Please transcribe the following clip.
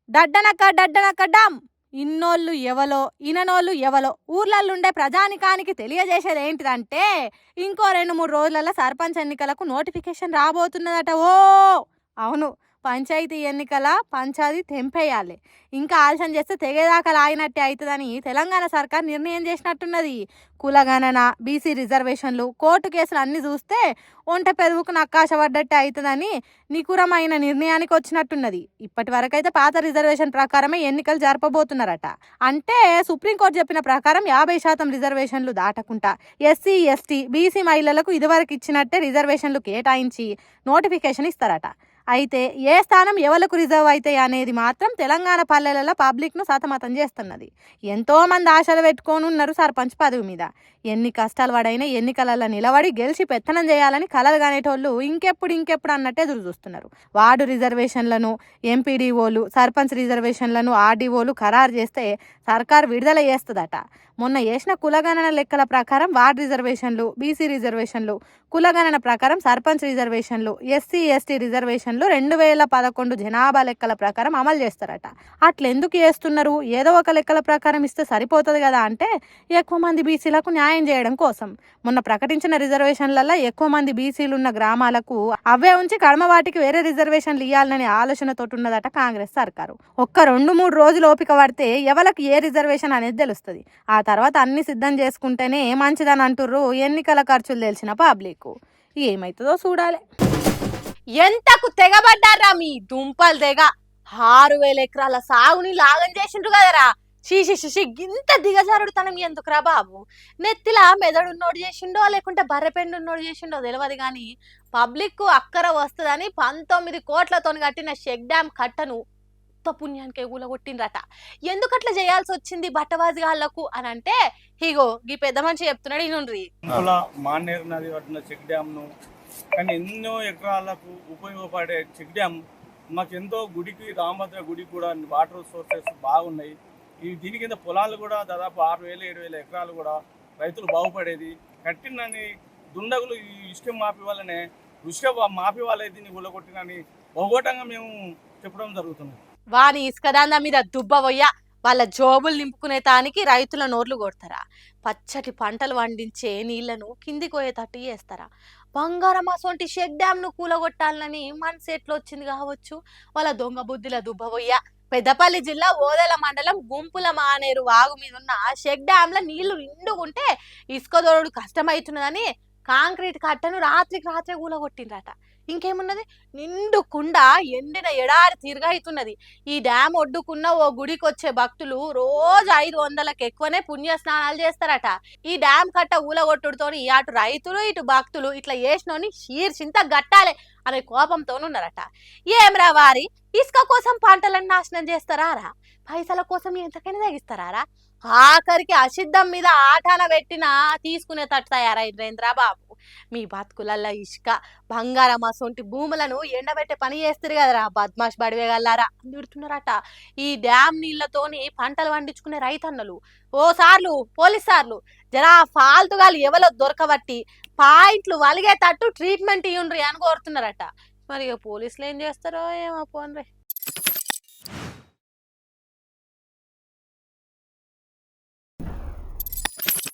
డడ్డనక్క డడ్డనక్క dam. ఇన్నోళ్ళు ఎవలో ఇననోళ్ళు ఎవలో ఊర్లల్లుండే ప్రజానికానికి తెలియజేసేది ఏంటిదంటే ఇంకో 2-3 రోజులలో సర్పంచ్ ఎన్నికలకు నోటిఫికేషన్ రాబోతున్నదట. ఓ అవును, పంచాయతీ ఎన్నికల పంచాది తెంపేయాలి. ఇంకా ఆలస్యం చేస్తే తెగేదాకా లాగినట్టే అవుతుందని తెలంగాణ సర్కార్ నిర్ణయం చేసినట్టున్నది. కులగణన, బీసీ రిజర్వేషన్లు, కోర్టు కేసులు అన్నీ చూస్తే ఒంట పెరుగుకు నక్కాశపడ్డట్టే అవుతుందని నికురమైన నిర్ణయానికి వచ్చినట్టున్నది. ఇప్పటి వరకైతే పాత రిజర్వేషన్ ప్రకారమే ఎన్నికలు జరపబోతున్నారట. అంటే సుప్రీంకోర్టు చెప్పిన ప్రకారం 50% రిజర్వేషన్లు దాటకుండా ఎస్సీ, ఎస్టీ, బీసీ మహిళలకు ఇదివరకు ఇచ్చినట్టే రిజర్వేషన్లు కేటాయించి నోటిఫికేషన్ ఇస్తారట. అయితే ఏ స్థానం ఎవరికి రిజర్వ్ అవుతాయి అనేది మాత్రం తెలంగాణ పల్లెలలో పబ్లిక్ను సతమతం చేస్తున్నది. ఎంతోమంది ఆశలు పెట్టుకొని ఉన్నారు సర్పంచ్ పదవి మీద. ఎన్ని కష్టాలు పడైనా ఎన్నికలలో నిలబడి గెలిచి పెత్తనం చేయాలని కలలు కానేటోళ్ళు ఇంకెప్పుడు అన్నట్టు ఎదురు చూస్తున్నారు. వార్డు రిజర్వేషన్లను ఎంపీడీఓలు, సర్పంచ్ రిజర్వేషన్లను ఆర్డీఓలు ఖరారు చేస్తే సర్కార్ విడుదల చేస్తుందట. మొన్న వేసిన కులగణన లెక్కల ప్రకారం వార్డు రిజర్వేషన్లు, బీసీ రిజర్వేషన్లు, కులగణన ప్రకారం సర్పంచ్ రిజర్వేషన్లు, ఎస్సీ, ఎస్టీ రిజర్వేషన్లు 2011 జనాభా లెక్కల ప్రకారం అమలు చేస్తారట. అట్లెందుకు చేస్తున్నారు? ఏదో ఒక లెక్కల ప్రకారం ఇస్తే సరిపోతుంది కదా అంటే ఎక్కువ మంది బీసీలకు న్యాయం చేయడం కోసం. మొన్న ప్రకటించిన రిజర్వేషన్లలో ఎక్కువ మంది బీసీలు ఉన్న గ్రామాలకు అవే ఉంచి కడమ వాటికి వేరే రిజర్వేషన్లు ఇవ్వాలనే ఆలోచనతో ఉన్నదట కాంగ్రెస్ సర్కారు. ఒక్క 2-3 రోజులు ఓపిక పడితే ఎవరికి ఏ రిజర్వేషన్ అనేది తెలుస్తుంది. ఆ తర్వాత అన్ని సిద్ధం చేసుకుంటేనే మంచిదని అంటుర్రు ఎన్నికల ఖర్చులు తెలిసిన పబ్లిక్. ఏమైతుందో చూడాలి. ఎంతకు తెగబడ్డారా మీ దుంపలు తెగ. 6,000 ఎకరాల సాగుని లాగం చేసిండ్రు కదరా. శిషి ఇంత దిగజారుడుతనం ఎందుకురా బాబు? నెత్తిలా మెదడున్నోడు చేసిండో లేకుంటే బర్రెపెండున్నోడు చేసిండో తెలియదు కానీ పబ్లిక్ అక్కర వస్తుందని 19 కోట్లతో కట్టిన షెక్ డ్యామ్ కట్టను పుణ్యానికి కూలగొట్టిండ్రట. ఎందుకట్లా చేయాల్సి వచ్చింది బట్టవాజిగాళ్లకు అని అంటే ఇగో ఈ పెద్ద మనిషి చెప్తున్నాడు. ఇనుండ్రి. మానేరు నది కట్టిన చెక్ డ్యామ్ ను కానీ ఎన్నో ఎకరాలకు ఉపయోగపడే చెక్ డ్యామ్ మాకెంతో గుడికి, రామభద్ర గుడికి కూడా వాటర్ సోర్సెస్ బాగున్నాయి. దీని కింద పొలాలు కూడా దాదాపు 6,000-7,000 ఎకరాలు కూడా రైతులు బాగుపడేది. కట్టినని దుండగులు ఈ ఇష్టం మాపి వల్లనే మాపి వాళ్ళే దీన్ని కూలగొట్టినని బహుగోటంగా మేము చెప్పడం జరుగుతుంది. వాని ఇసుకదాందా మీద దుబ్బవయ్యా వాళ్ళ జోబులు నింపుకునే తానికి రైతుల నోర్లు కొడతారా? పచ్చటి పంటలు పండించే నీళ్లను కిందికి పోయేటట్టు చేస్తారా? బంగారం అసొంటి షెక్ డ్యామ్ ను కూలగొట్టాలని మనసు ఎట్లా వచ్చింది కావచ్చు వాళ్ళ దొంగ బుద్ధిల దుబ్బవయ్యా. పెద్దపల్లి జిల్లా ఓదెల మండలం గుంపుల మానేరు వాగు మీద ఉన్న షెక్ డ్యామ్ లో నీళ్లు నిండుకుంటే ఇసుక దొరడు కష్టమవుతున్నదని కాంక్రీట్ కట్టను రాత్రికి రాత్రే కూలగొట్టిండ్రట. ఇంకేమున్నది, నిండుకుండా ఎండిన ఎడారి తిరగవుతున్నది. ఈ డ్యామ్ ఒడ్డుకున్న ఓ గుడికి వచ్చే భక్తులు రోజు 500లకు ఎక్కువనే పుణ్య స్నానాలు చేస్తారట. ఈ డ్యామ్ కట్ట ఊలగొట్టుడుతోని అటు రైతులు ఇటు భక్తులు ఇట్లా చేసినోని శీర్షింత గట్టాలే అనే కోపంతో ఉన్నారట. ఏమ్రా వారి, ఇసుక కోసం పంటలను నాశనం చేస్తారా? పైసల కోసం ఎంతకైనా తగ్గిస్తారా? ఆఖరికి అసిద్ధం మీద ఆటాన పెట్టినా తీసుకునే తట్టు తయారైంద్రా బాబు. మీ బతుకులల్లా ఇసుక, బంగారం అసొంటి భూములను ఎండబెట్టే పని చేస్తారు కదరా బద్మాష్ బడివేగల్లారా అని తిడుతున్నారట. ఈ డ్యామ్ నీళ్లతోని పంటలు పండించుకునే రైతన్నలు ఓసార్లు పోలీస్ సార్లు జరా ఫాల్తుగాలు ఎవరో దొరకబట్టి పాయింట్లు వలిగేటట్టు ట్రీట్మెంట్ ఇయ్యండ్రి అని కోరుతున్నారట. మరి పోలీసులు ఏం చేస్తారో ఏమో పోన్రే.